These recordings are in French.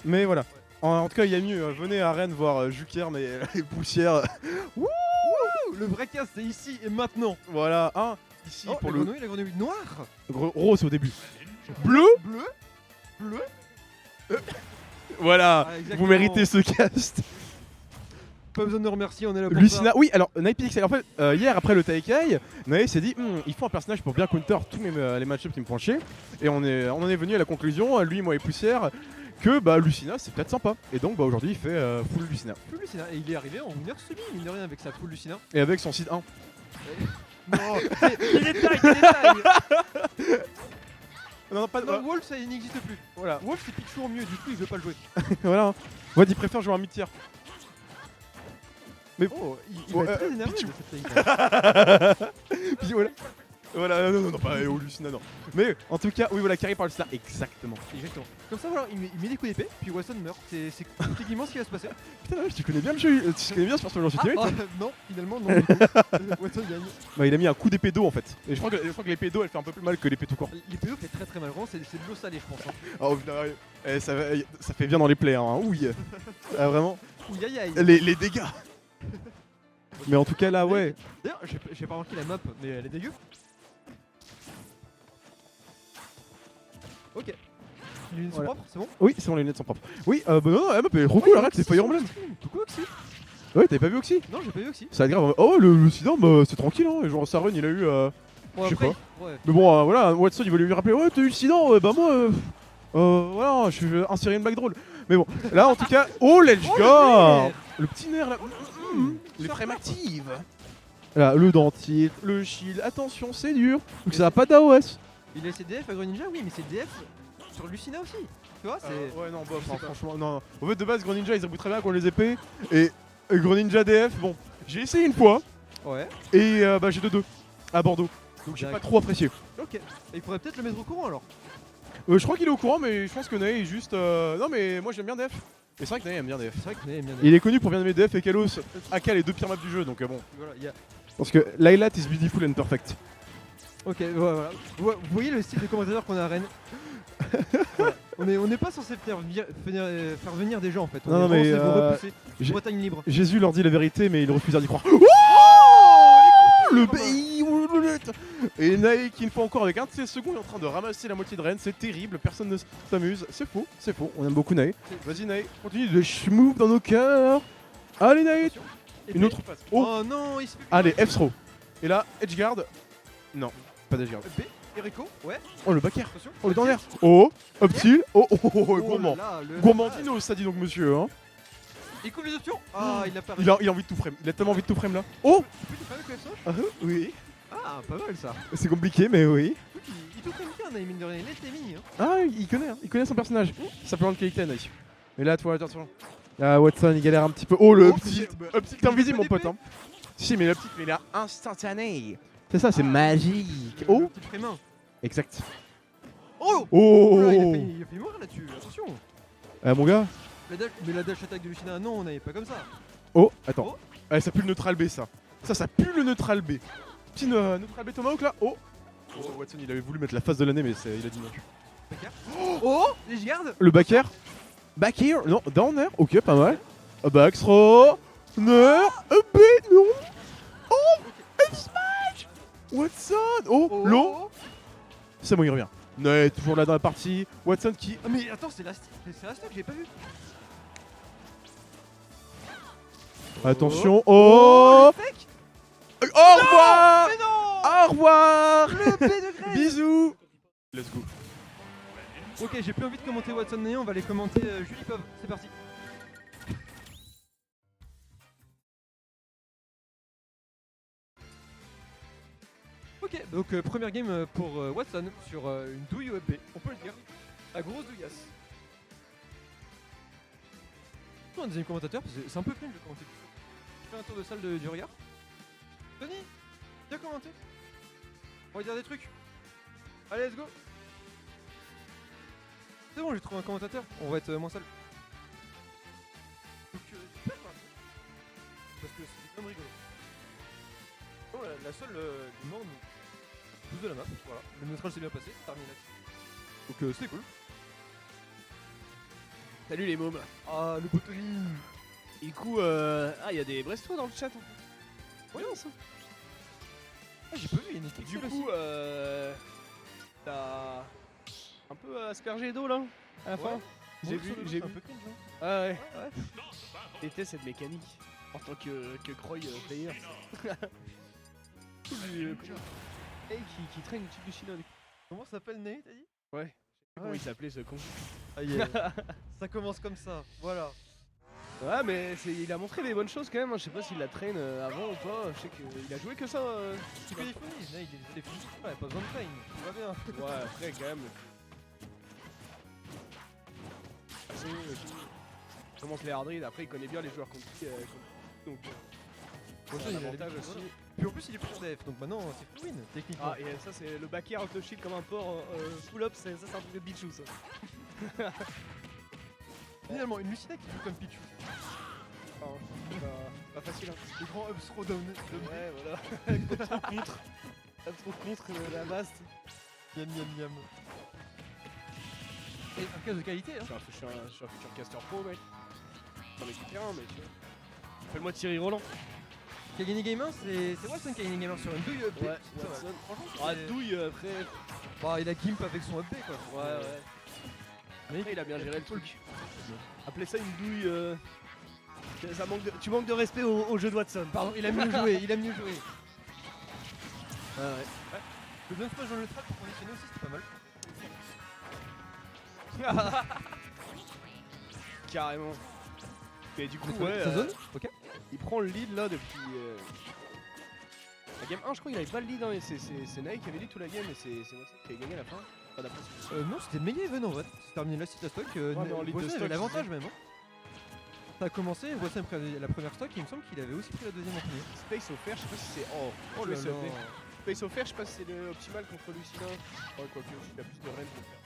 Mais voilà. En tout cas, il y a mieux. Venez à Rennes voir Juker, mais les poussières. Wouh. Le vrai casse, c'est ici et maintenant. Voilà, un ici Oh, pour la grenouille noire. rose au début. Bleu. Bleu. Voilà, Ah, exactement. vous méritez ce cast. Pas besoin de nous remercier, on est là pour Lucina, ça. oui, alors Nightpixel, en fait, hier après le Taikai, Nae s'est dit il faut un personnage pour bien counter tous les match-ups qui me font chier. Et on en est venu à la conclusion, lui, moi et Poussière, que bah Lucina c'est peut-être sympa. Et donc bah aujourd'hui il fait full Lucina. Full Lucina. Et il est arrivé en 1h30, mine de rien, avec sa full Lucina. Et avec son site 1. Non, des détails, des détails. Non, pas de. Non, Wolf, ça il n'existe plus. Voilà, Wolf, c'est Pichu en mieux, du coup, il veut pas le jouer. voilà. Moi, il préfère jouer un mid-tier. Mais Oh, il bon, va être très énervé Pichu. de cette taille. puis voilà. Voilà, non, pas Lucina, non. Mais en tout cas, oui, voilà, Carré par Lucina, exactement. Exactement. Comme ça, voilà, il met des coups d'épée, puis Watson meurt. C'est techniquement ce qui va se passer. Putain, ouais, tu connais bien le jeu, tu connais bien ce personnage Ah, en non, finalement, non. Du coup. Watson gagne. Bah, il a mis un coup d'épée d'eau en fait. Et je crois que l'épée d'eau elle fait un peu plus mal que l'épée tout court. L'épée fait très très mal. Vraiment, c'est de l'eau salée, je pense. Hein. Oh putain, ouais. Ça fait bien dans les plays, hein. Oui. Ah, vraiment. Ouh, aïe aïe. Les dégâts. Mais en tout cas là, ouais. D'ailleurs, j'ai pas remarqué la map, mais elle est dégueu. Ok. Les lunettes sont Voilà. propres, c'est bon? Oui, c'est bon, les lunettes sont propres. Oui, bah non, la map elle est trop cool, arrête, c'est Fire Emblem. Coucou Oxy. Ouais, t'avais pas vu Oxy? Non, j'ai pas vu Oxy. Ça va être grave. Oh, le Sidon, bah, c'est tranquille, hein. Et genre, sa run, il a eu. Bon, Je sais après, pas. ouais. Mais bon, voilà, Watson il voulait lui rappeler, ouais, t'as eu le Sidon, bah moi, voilà, je vais insérer une blague drôle. Mais bon, là en tout cas, oh, let's Oh, go! le Le petit nerf là. Les Sur frames quoi actives. Là, le dentiste, le shield, attention, c'est dur. Donc ça va pas d'AOS. Il a ses DF à Greninja, oui, mais c'est DF sur Lucina aussi. Tu vois, c'est. Ouais, non, bof, je sais pas. franchement, non. En fait, de base, Greninja ils rebootent très bien contre les épées. Et Greninja DF, bon, j'ai essayé une fois. Ouais. Et bah, j'ai 2-2 à Bordeaux. Donc j'ai pas D'accord. trop apprécié. Ok. Et il faudrait peut-être le mettre au courant alors. Je crois qu'il est au courant, mais je pense que Nae est juste. Non, mais moi j'aime bien DF. Et c'est vrai que Nae aime bien DF. C'est vrai que Nae aime bien. Il est connu pour bien aimer DF et Kalos. Aka, les deux pires maps du jeu, donc bon. Voilà, il y a. Parce que Lylat is beautiful and perfect. Ok, voilà. Vous voyez le style de commentateur qu'on a à Rennes. Voilà. On n'est pas censé faire venir des gens en fait. On Non, est non, vraiment mais, censé vous repousser. j'ai- Bretagne libre. Jésus leur dit la vérité, mais ils refusent d'y croire. Le pays. Et Nae qui une fois encore avec un de ses secondes est en train de ramasser la moitié de Rennes, c'est terrible, personne ne s'amuse, c'est faux, on aime beaucoup Nae. Vas-y Nae, continue de schmoove dans nos cœurs. Allez Nae, une autre passe. Oh, Oh non, il se fait. allez F-throw. Et là, Edgeguard. Non, pas d'Edgeguard. B, Eriko, ouais, Oh le back air. attention. Oh le down air. Oh, up tilt. Oh, gourmand. Là, le- Gourmandino ça dit donc monsieur hein. Il coupe les options. Ah, il a pas Il a envie de tout frame, il a tellement envie de tout frame là. Oh. Tu peux faire avec FSH? Ah, oui. Ah, pas mal ça. C'est compliqué mais oui. Il tout comme bien, mine de rien. Il est mini. Hein. Ah, il connaît son personnage. Ça peut rendre qualité Nae. Mais là, toi, attention. Là, Watson, il galère un petit peu. Oh, le petit. Un petit invisible, mon pote. Hein. Si, mais le petit, mais il a instantané. C'est ça, c'est magique. Oh, Le petit frémin. exact. Oh. Oh, Là, il a failli mourir là-dessus. Attention. Mon gars. Mais la dash attack de Lucina, non, on n'avait pas comme ça. Oh, attends. Oh. Ah, ça pue le neutral B, ça. Ça pue le neutral B. Petit neutral B Tomahawk là. Oh. Oh, Watson, il avait voulu mettre la phase de l'année, mais il a dit non. Back air. Oh, les garde. Le back air. Back air. Non, down air. Ok, pas mal. Back throw. Nair. B, non. Oh, and smash. Watson. Oh, low. C'est bon, il revient. Nae toujours là dans la partie. Watson qui. Ah, mais attends, c'est la stack que j'ai pas vu. Attention. Oh. Le fake. Au revoir. Mais non. Au revoir. Le B de Grey. Bisous. Let's go. Ok, j'ai plus envie de commenter Watson Néon, on va aller commenter Julie Pov. C'est parti. Ok, donc première game pour Watson sur une douille UFB, on peut le dire. La grosse douillasse. Un deuxième commentateur, parce que c'est un peu cringe de commenter. Je fais un tour de salle du regard. Tony, viens commenter. On va dire des trucs. Allez, let's go. C'est bon, j'ai trouvé un commentateur, on va être moins sale. Donc, super parti. Parce que c'est quand même rigolo. Bon, la seule du monde tous de la map, voilà. Le neutral s'est bien passé, c'est terminé là-dessus. Donc, c'était cool. Salut les mômes. Ah, le Botoni. Du coup, il y a des Brestois dans le chat. Ouais, ça. Ah, j'ai pas vu, il y a une équipe. Du coup, t'as un peu aspergé d'eau là à la fin. J'ai vu. un peu cringe, hein. Ah ouais. Ouais. C'était cette mécanique en tant que Croy player. Qui traîne une type de Chinois. Comment ça s'appelle Ney, t'as dit? Ouais. Je sais plus comment il s'appelait ce con. Aïe, ça commence comme ça, voilà. Ouais, mais il a montré des bonnes choses quand même. Je sais pas s'il la traîne avant ou pas. Je sais qu'il a joué que ça. Tu peux défendre, Ney, il est fini. Ouais, pas besoin de train, tout va bien. Ouais, après quand même. Il commence les hard read, après il connaît bien les joueurs compliqués. Donc, c'est un avantage aussi. Puis en plus, il est plus sur DF, donc maintenant c'est full win, techniquement. Ah, et ça, c'est le back air auto shield comme un port full up, ça c'est un truc de Bichou ça. Finalement, une Lucina qui joue comme Pichu. Enfin, pas facile hein. Le grand up throw down. Ouais, voilà. Trop contre. Trop contre la base. Miam miam miam. Et un cas de qualité, hein. Je suis un futur caster pro, mec. J'en ai plus terrain, mais tu vois. Appelle-moi Thierry Roland. Qui a gagné Game 1, c'est Watson qui a gagné Game 1 sur une douille up. Ouais, Watson. Ah, douille après. Bah, il a gimp avec son up B quoi. Ouais. Mais après, il a bien géré le truc. Appelez ça une douille. Ça manque tu manques de respect au jeu de Watson. Pardon, il a mieux joué, il a mieux joué. Ouais. Le bien smash dans le trap pour conditionner aussi, c'était pas mal. Carrément. Et du coup, Ça zone. Ok. il prend le lead là depuis. La game 1, je crois qu'il avait pas le lead, hein, c'est Nike qui avait lead toute la game et c'est Watson qui avait gagné à la fin. Pas d'après ce que Non, c'était Mega Even en vrai. C'est terminé là, c'est la stock. mais en lead de Watson stock, avait l'avantage même. Hein. Ça a commencé, Watson a pris la première stock, il me semble qu'il avait aussi pris la deuxième en premier. Space Offer, je sais pas si c'est. Oh là le là. sub. Space Offer, je sais pas si c'est le optimal contre Lucina. Ouais, quoique, il a plus de range de le faire.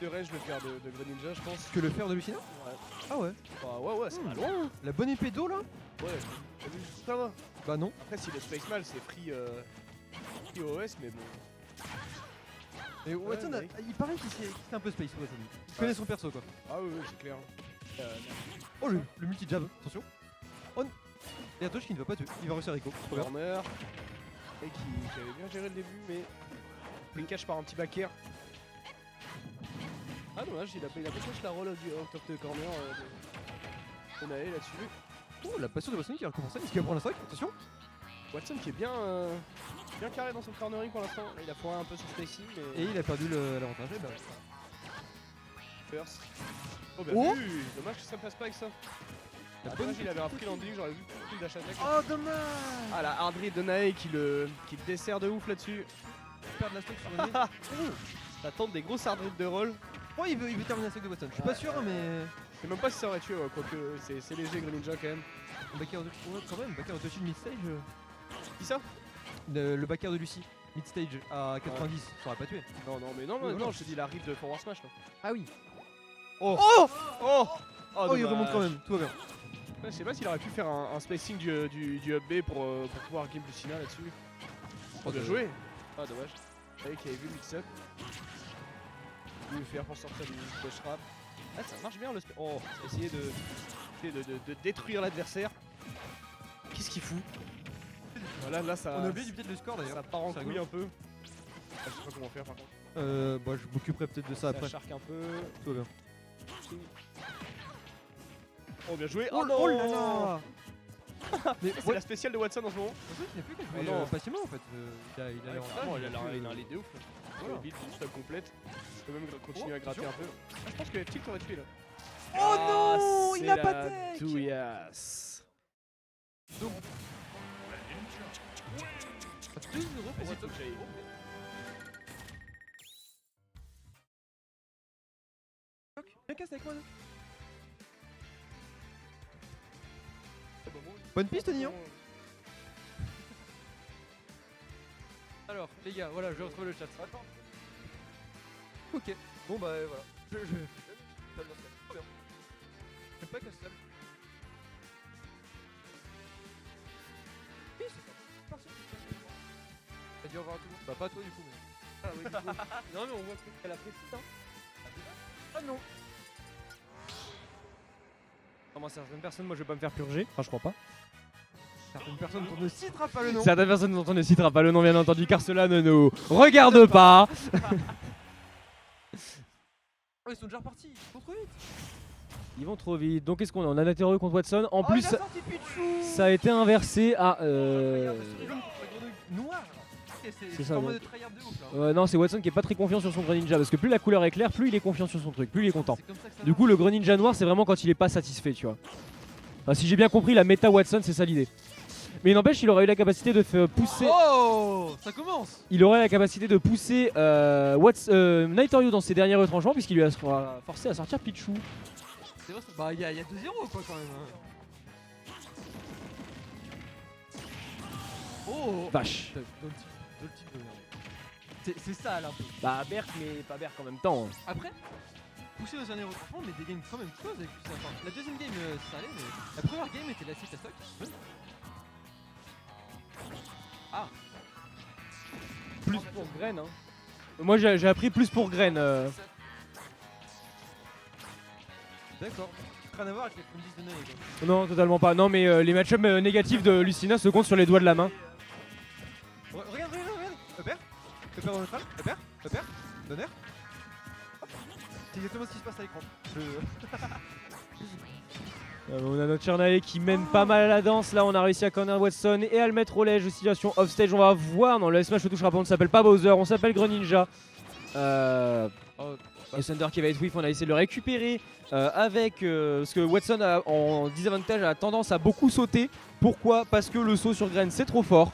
De range le faire de Greninja, je pense. Que le fer de Lucina. Ouais. Ah ouais. Bah ouais, c'est pas loin. La bonne épée d'eau là. Ouais, t'as vu ça va. Bah non. Après, si le Space Mal, c'est free OS, mais bon. Et Watson, mec. il paraît qu'il s'est un peu space Watson. Il connaît son perso quoi. Ah oui, c'est clair. Oh le multi-jab, attention. On. Et Atosh qui ne va pas tuer, il va réussir Rico. Trop bien. Corner. Et qui avait bien géré le début, mais. Il cache par un petit back air. Ah dommage, il a pas caché la roll du out of the corner de Nae là-dessus. Oh la passion de Watson qui a recommencé, est-ce qu'il va prendre la stock? Attention. Watson qui est bien carré dans son cornering pour l'instant. Là, il a foiré un peu son spacing, mais. Et il a perdu l'avantage. Bah. First. Oh bien Oh vu. Dommage que ça passe pas avec ça. La Dommage, bonne il avait un free landing, j'aurais vu plus dash attack. Oh dommage. Ah la hard read de Nae qui le dessert de ouf là-dessus. Perdre la stock sur le nez. Ça tente des grosses hard read de roll. Oh il veut terminer la stock de Watson. Je suis pas sûr hein, mais. Je sais même pas si ça aurait tué, ouais, quoique c'est léger Greninja quand même. Backer de. Ouais, quand même, backer de Toshi mid stage. Qui ça? Le backer de Lucie. Mid stage à 90, ça aurait pas tué. Non, je te dis la rip de Forward Smash là. Ah oui. Oh Oh il remonte quand même, tout va bien. Ouais, je sais pas s'il aurait pu faire un spacing du up B pour pouvoir game Lucina là-dessus. Oh, bien joué. Ah dommage. Savais qu'il avait vu le mix-up. Il le faire pour sortir du push rap. Ah ça marche bien le oh, essayer de détruire l'adversaire. Qu'est-ce qu'il fout? Voilà, là ça. On a oublié peut-être le score d'ailleurs. Ça part en C'est couille rigolo. un peu. Ah, je sais pas comment faire par contre. Bah je m'occuperai peut-être de ça après. Ça shark un peu. Tout va bien. Oh bien joué. Oh, non oh là là. Mais C'est la spéciale de Watson en ce moment. il n'a plus qu'à Oh jouer non. patiemment en fait. Il a l'avantage. Il a un lead de ouf. Voilà. Le beat, une stock complète. Je peux même continuer à gratter un peu. Ah, je pense que Tilt aurait tué là. Oh non, il c'est n'a pas la tech. douillasse. Donc 2-0 pour Vas-y, Watson. faut que j'aille. Viens casse avec moi. Bonne piste Tony hein. Alors les gars, voilà, je retrouve le chat. Ok, bon bah voilà. Je trop bien. J'aime pas Castle. Oui, c'est pas. T'as dit au revoir à tout le monde. Bah pas à toi du coup mais. Ah oui du coup. Non mais on voit qu'elle a pris ça. Ah non. Comment certaines personnes, moi je vais pas me faire purger. Enfin, je crois pas. Certaines personnes dont on ne citera pas le nom. Certaines personnes dont on ne citera pas le nom, bien entendu, car cela ne nous regarde pas. Oh, ils sont déjà repartis, ils vont trop vite. Ils vont trop vite. Donc qu'est-ce qu'on a? On a Nateru contre Watson. En plus, ça a été inversé à. Noir. C'est ça. De tryhard de ouf, là. Non, c'est Watson qui est pas très confiant sur son Greninja parce que plus la couleur est claire, plus il est confiant sur son truc, plus il est content. Du coup, le Greninja noir, c'est vraiment quand il est pas satisfait, tu vois. Enfin, si j'ai bien compris, la méta Watson, c'est ça l'idée. Mais il n'empêche, il aurait eu la capacité de pousser. Oh, ça commence. Il aurait la capacité de pousser Nightoryu dans ses derniers retranchements puisqu'il lui a forcé à sortir Pichu. C'est vrai, bah il y a 2-0 quoi quand même. Oh, vache. C'est ça là. Bah Berk mais pas Berk en même temps. Après, pousser aux derniers retranchements mais des games quand même close avec ça. Enfin, la deuxième game ça allait mais la première game était la 6 à stock. Ah. Plus pour Graine hein. Moi j'ai appris plus pour Graine. D'accord. Rien à voir avec les fondis de Nae quoi. Non totalement pas. Non mais les match-ups négatifs de Lucina se comptent sur les doigts de la main. Regarde. Upper dans le crâne. Upper. Donner. C'est exactement ce qui se passe à l'écran. On a notre cher Nae qui mène pas mal à la danse. Là on a réussi à corner Watson et à le mettre au ledge. Situation off stage. On va voir. Non le smash le touchera pas. On ne s'appelle pas Bowser. On s'appelle Greninja. Et Thunder qui va être whiff. On a essayé de le récupérer avec parce que Watson en disavantage a tendance à beaucoup sauter. Pourquoi? Parce que le saut sur Graine c'est trop fort.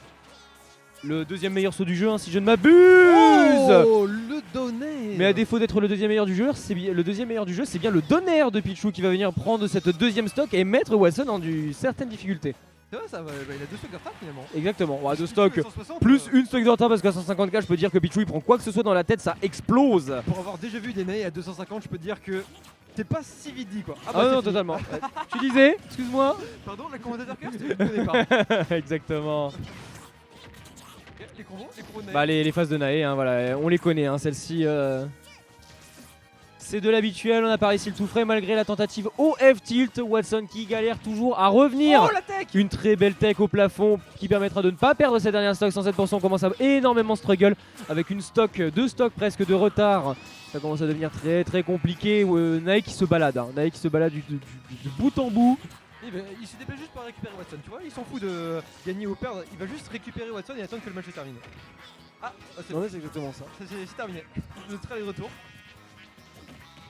Le deuxième meilleur saut du jeu hein, si je ne m'abuse. Oh le donner. Mais à défaut d'être le deuxième meilleur du jeu, c'est bien le donner de Pichu qui va venir prendre cette deuxième stock et mettre Watson en certaines difficultés. C'est vrai ça, il a 2 stocks de retard finalement. Exactement, ouais, 2 stocks plus une stock de retard parce qu'à 150k je peux dire que Pichu il prend quoi que ce soit dans la tête, ça explose. Pour avoir déjà vu des Nae à 250, je peux te dire que t'es pas si vite dit quoi. Ah non totalement. Tu disais, excuse-moi. Pardon, le commentateur cast, je ne connais pas. Exactement. Les combos de Nae. Bah les phases de Nae, hein, voilà, on les connaît, hein, celle-ci. C'est de l'habituel, on a par ici le tout frais malgré la tentative au F-tilt. Watson qui galère toujours à revenir. Oh la tech. Une très belle tech au plafond qui permettra de ne pas perdre cette dernière stock. 107%, on commence à énormément struggle avec une stock, 2 stocks presque de retard. Ça commence à devenir très très compliqué. Nae qui se balade, hein. Nae qui se balade de bout en bout. Il se dépêche juste pour récupérer Watson, tu vois, il s'en fout de gagner ou perdre, il va juste récupérer Watson et attendre que le match se termine. Ah, c'est exactement ça. C'est terminé. Le trail de retour.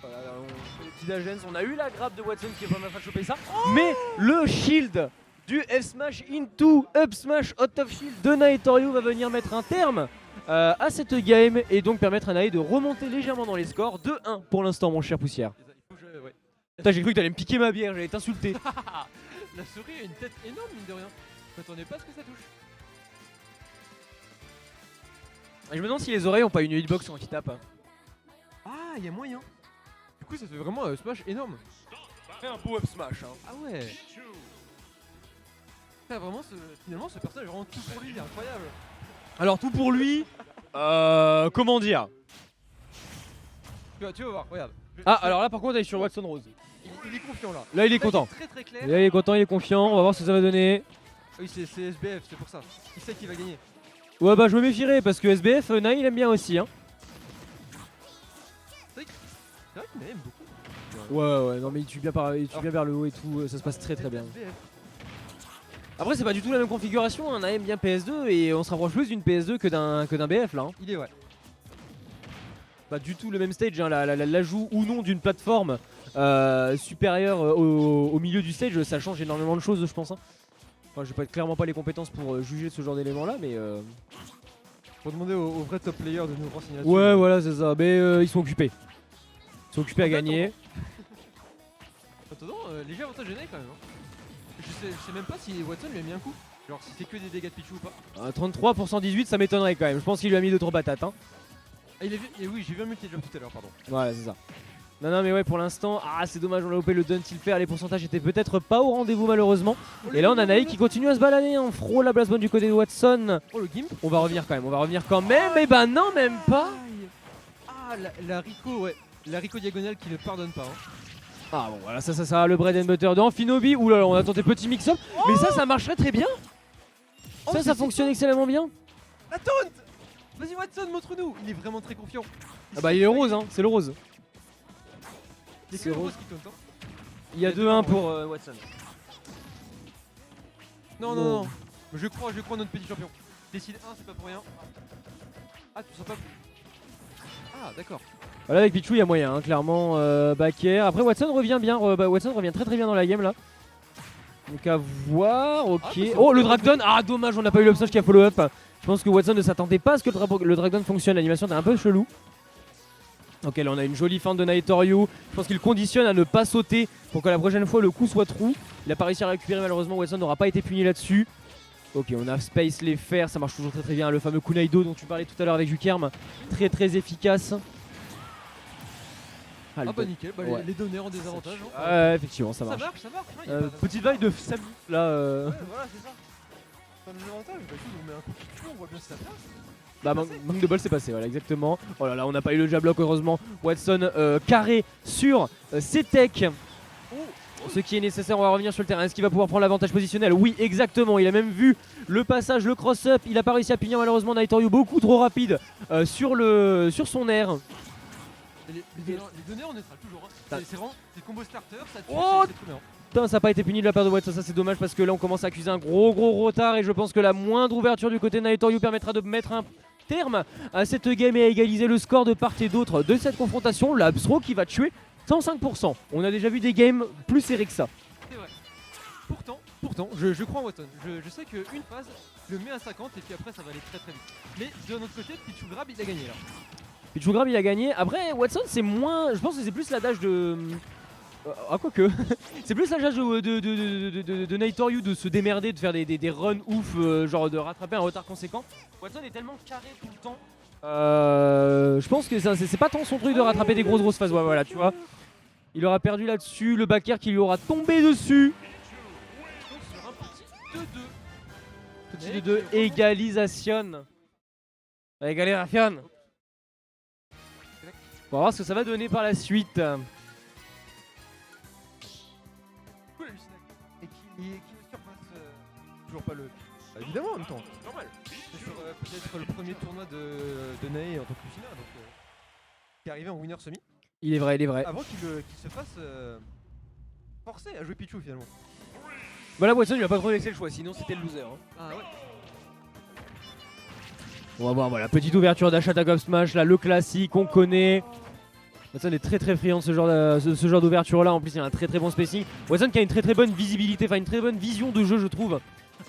Voilà, on fait le petit Dagens, on a eu la grappe de Watson qui est pas mal fait choper ça. Mais le shield du F-Smash into Up Smash out of shield de Nightoryu va venir mettre un terme à cette game et donc permettre à Nae de remonter légèrement dans les scores. 2-1 pour l'instant mon cher Poussière. Putain, j'ai cru que t'allais me piquer ma bière, j'allais t'insulter. La souris a une tête énorme mine de rien. Je m'attendais pas à ce que ça touche. Et je me demande si les oreilles ont pas une hitbox quand ils tapent. Ah, il y a moyen. Du coup, ça fait vraiment un smash énorme. Ça fait un beau up smash. Hein. Ah ouais. Ah, vraiment, finalement, ce personnage est vraiment tout pour lui, il est incroyable. Alors, tout pour lui, comment dire? Tu vas voir, regarde. Alors là, par contre, il est sur Watson Rose. Il est confiant là. Là, il est content. Très très clair. Là, il est content, il est confiant. On va voir ce que ça va donner. Oui, c'est SBF, c'est pour ça. Il sait qu'il va gagner. Ouais, bah, je me méfierais parce que SBF, Nae, il aime bien aussi. Hein. C'est vrai qu'il aime beaucoup. Ouais, non, mais il tue bien vers le haut et tout. Ça se passe très très bien. Après, c'est pas du tout la même configuration. On aime bien PS2 et on se rapproche plus d'une PS2 que d'un BF là. Hein. Il est ouais. Pas du tout le même stage, hein. L'ajout ou non d'une plateforme supérieure au milieu du stage, ça change énormément de choses, je pense. Hein. Enfin, j'ai clairement pas les compétences pour juger ce genre d'éléments là, mais. Faut demander aux vrais top players de nous renseigner là-dessus. Ouais, voilà, c'est ça. Mais ils sont occupés. Ils sont occupés à gagner. Attends, léger avantage gêné quand même. Hein. Je sais même pas si Watson lui a mis un coup. Genre, si c'est que des dégâts de Pichu ou pas. 33% 18, ça m'étonnerait quand même. Je pense qu'il lui a mis 2-3 patates. Hein. Ah, oui, j'ai vu un multi-jump tout à l'heure, pardon. Ouais, c'est ça. Non, mais ouais, pour l'instant, c'est dommage, on a loupé le dun till fair. Les pourcentages étaient peut-être pas au rendez-vous, malheureusement. Et là, on a Nae qui continue à se balader. On frôle la blast du côté de Watson. Oh, le gimp. On va revenir quand même. Et bah, non, même pas. Ah, la Rico, ouais. La Rico diagonale qui ne pardonne pas. Hein. Ah bon voilà ça le bread and butter d'Amphinobi. Ouh là là on a tenté petit mix-up. Mais ça marcherait très bien. Ça fonctionne excellemment bien. La taunt. Vas-y Watson, montre-nous. Il est vraiment très confiant. Ah bah il est rose hein, c'est le rose. C'est C'est que le rose. rose qui taunt. Il y a 2-1 pour Watson. Non, Wow. non, non. Je crois en notre petit champion. Décide 1, c'est pas pour rien. Ah, tu sens pas. Ah, d'accord. Voilà avec Pichou il y a moyen hein, clairement back air. Après Watson revient bien, Watson revient très bien dans la game là. Donc à voir, ok. Ah, bah, Oh le Dragdown, ah dommage on n'a pas eu l'upstage qui a follow up. Je pense que Watson ne s'attendait pas à ce que le Dragdown fonctionne, l'animation était un peu chelou. Ok là on a une jolie feinte de Nightoryu. Je pense qu'il conditionne à ne pas sauter pour que la prochaine fois le coup soit trou. Il a pas réussi à récupérer malheureusement, Watson n'aura pas été puni là-dessus. Ok on a Space les fers, ça marche toujours très bien. Le fameux Kunaido dont tu parlais tout à l'heure avec Jukerm, très efficace. Ah, bah nickel, bah, Ouais. les donneurs ont des avantages. Hein. Ouais effectivement ça Ça marche. marche, ça marche. hein, y a pas- Petite vague de Samus là. Ouais, voilà, c'est ça. Pas de avantage, bah écoute, on met un coup de pied, on voit bien si ça passe. Bah manque de bol c'est passé, voilà exactement. Oh là là on n'a pas eu le jablock heureusement. Watson carré sur C-Tech. Ce qui est nécessaire, on va revenir sur le terrain. Est-ce qu'il va pouvoir prendre l'avantage positionnel? Oui exactement, il a même vu le passage, le cross-up. Il a pas réussi à punir malheureusement Nightoryu beaucoup trop rapide sur son air. Les donneurs, on neutral toujours. Hein. C'est vraiment des combos starter, ça tue, Oh c'est trop bien. Putain, ça n'a pas été puni de la part de Watson, ça c'est dommage parce que là on commence à accuser un gros retard et je pense que la moindre ouverture du côté de Nightoryu permettra de mettre un terme à cette game et à égaliser le score de part et d'autre de cette confrontation. L'Abstro qui va tuer 105%. On a déjà vu des games plus serrés que ça. C'est vrai. Pourtant, je crois en Watson. Je sais qu'une phase, je le mets à 50 et puis après ça va aller très vite. Mais de notre côté, Pichu Grab il a gagné là. Pichu Grab il a gagné. Après Watson c'est moins. Je pense que c'est plus l'adage de. Ah quoique. C'est plus l'adage de Nightoryu de se démerder, de faire des runs ouf, genre de rattraper un retard conséquent. Watson est tellement carré tout le temps. Je pense que c'est pas tant son truc de rattraper des grosses phases. Ouais, voilà, tu vois. Il aura perdu là-dessus. Le backer qui lui aura tombé dessus. Donc sur un petit 2-2. Petit 2 égalisation. Égalisation. On va voir ce que ça va donner par la suite. Cool, Lucinac. Et qui surpasse toujours pas le. Bah, évidemment en même temps. C'est normal. C'est sur peut-être le premier tournoi de Nae en tant que Lucina, donc qui est arrivé en winner semi. Il est vrai. Avant qu'il se fasse forcer à jouer Pichu finalement. Voilà, Watson il a pas trop laissé le choix, sinon c'était le loser. Hein. Ah ouais. On va voir, voilà, petite ouverture d'achat à Gop Smash, là, le classique, on connaît. Watson est très friand de ce genre d'ouverture là, en plus il a un très bon spacing. Watson qui a une très bonne visibilité, enfin une très bonne vision de jeu je trouve.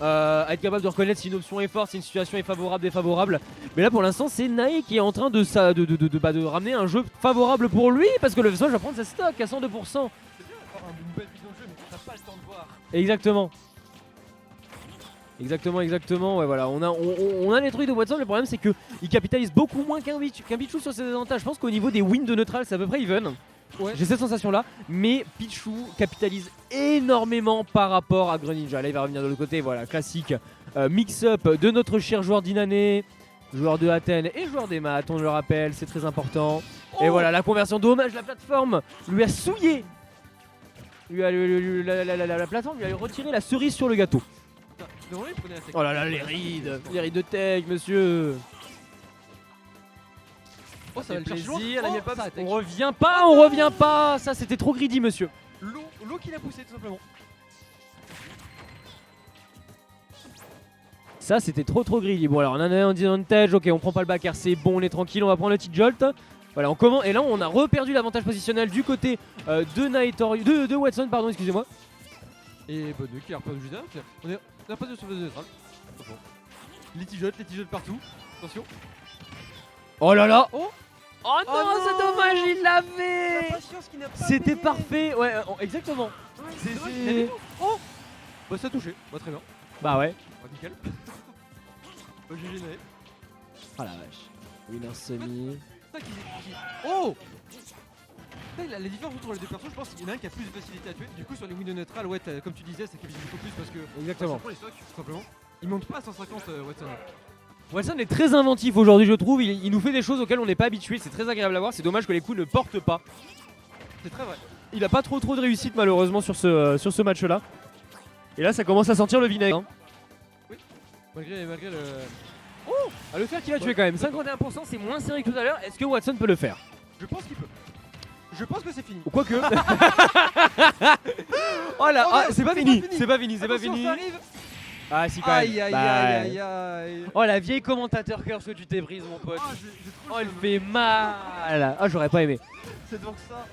Être capable de reconnaître si une option est forte, si une situation est favorable, défavorable. Mais là pour l'instant c'est Nae qui est en train de ramener un jeu favorable pour lui parce que le Smash va prendre sa stock à 102%. C'est bien d'avoir une belle vision de jeu, mais t'as pas le temps de voir. Exactement, ouais voilà, on a les trucs de Watson, le problème c'est qu'il capitalise beaucoup moins qu'un Pichu sur ses avantages. Je pense qu'au niveau des wins de neutral c'est à peu près even. Ouais. J'ai cette sensation là, mais Pichu capitalise énormément par rapport à Greninja. Là il va revenir de l'autre côté, voilà, classique mix-up de notre cher joueur d'Inane, joueur de Athènes et joueur des maths, on le rappelle, c'est très important. Et voilà, la conversion, dommage, la plateforme lui a souillé. La plateforme lui a retiré la cerise sur le gâteau. Normalement, il prenait la tech. Oh là là, les rides de tech, monsieur. Oh, ça va le chercher loin. plaisir, la Oh, Miepop. ça attaque. On revient pas. Ça, c'était trop greedy, monsieur. L'eau qui l'a poussé, tout simplement. Ça, c'était trop greedy. Bon, alors, on en a un disadvantage. Ok, on prend pas le backer, c'est bon, on est tranquille. On va prendre le petit jolt. Voilà, on commence. Et là, on a reperdu l'avantage positionnel du côté de Nightoryu, de Watson, pardon, excusez-moi. Et bonne qui a reperdu juste là. On a pas de surface de neutral. Les tijotes partout. Attention. Oh là là. Oh. Oh non, non. c'est dommage, il l'avait. patience qui n'a pas C'était payé. parfait. Ouais, exactement. C'est dommage, c'est- il avait tout. Oh. Bah ça a touché. Bah très bien. Bah ouais. Bah nickel. Bah GG Nae. Ah la vache. Winner semi. Ça qui. Oh. La différence entre les deux persos, je pense qu'il y en a un qui a plus de facilité à tuer. Du coup, sur les windows neutrales, ouais, comme tu disais, ça capitalise beaucoup plus parce que. Exactement. Ça prend les stocks, tout simplement. Il monte pas à 150 Watson. Watson est très inventif aujourd'hui, je trouve. Il nous fait des choses auxquelles on n'est pas habitué. C'est très agréable à voir. C'est dommage que les coups ne portent pas. C'est très vrai. il a pas trop de réussite malheureusement sur ce match-là. Et là, ça commence à sentir le vinaigre. Hein. Malgré le. À le faire qu'il a tué quand même. 51%, c'est moins serré que tout à l'heure. Est-ce que Watson peut le faire? Je pense qu'il peut. Je pense que c'est fini. Ou quoique. Oh là, Oh ah, non, c'est pas c'est fini. pas fini. C'est pas fini, c'est pas Attention, fini. ça arrive. Ah si quand même. Aïe aïe Bah, aïe aïe aïe. Oh la vieille commentateur curse que tu t'es prise mon pote. Ah, j'ai trop Oh le elle seum. fait mal. Ah j'aurais pas aimé. C'est donc ça.